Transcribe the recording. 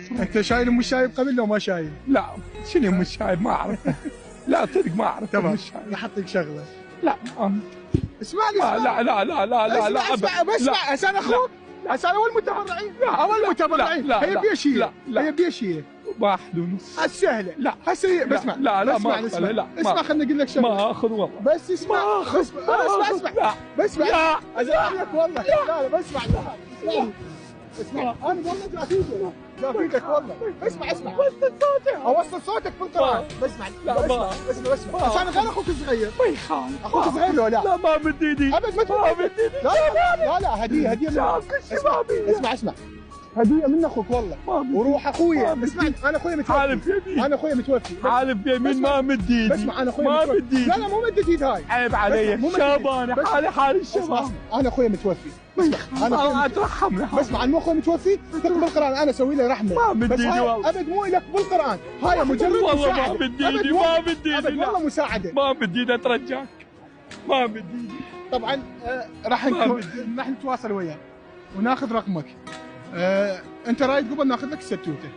تروح. انت شايل ام الشايب قبل لو ما شايل؟ لا شنو ام الشايب ما اعرف. لا صدق ما اعرف ام تمام الشايب. راح اعطيك شغله. لا اسمعني لا لا لا لا لا لا اسمع اسمع عشان اخوك عشان اول المتبرعين اول المتبرعين هي بيش هي هي بيش هي 1.5 السهله لا هسه بسمع لا لا ما اسمع لا اسمع خليني اقول لك شغله ما اخذ والله بس اسمع ما اخذ اسمع بسمع لا ازعلك والله لا بسمع اسمع انا والله جافيتك والله اسمع اوصل صوتك في القران بسمع اسمع عشان غير اخوك الصغير ما يخالف اخوك صغير لو لا ما بدي ايدي ابد ما بدي ايدي لا هديه اسمع هديه من اخوك والله وروح اخويا اسمعني انا اخويا متوفي حالف يمين انا اخويا متوفي حالف يمين ما مد ايدي اسمع انا اخويا ما متوفي بدي لا مو مدت ايد هاي عيب علي شابان حال الشباب انا اخويا متوفي اسمع انا اترحم اسمع انا مو اخوي متوفي تقبل القران انا اسوي له رحمه ما بدي ايدي والله ابد مو لك بالقران هاي مجرد والله مساعدة. ما بدي ايدي ما بدي ايدي والله مساعده ما بدي ايدي اترجاك ما بدي ايدي طبعا راح نتواصل وياك وناخذ رقمك انت رايد قبل ناخذ لك الستوته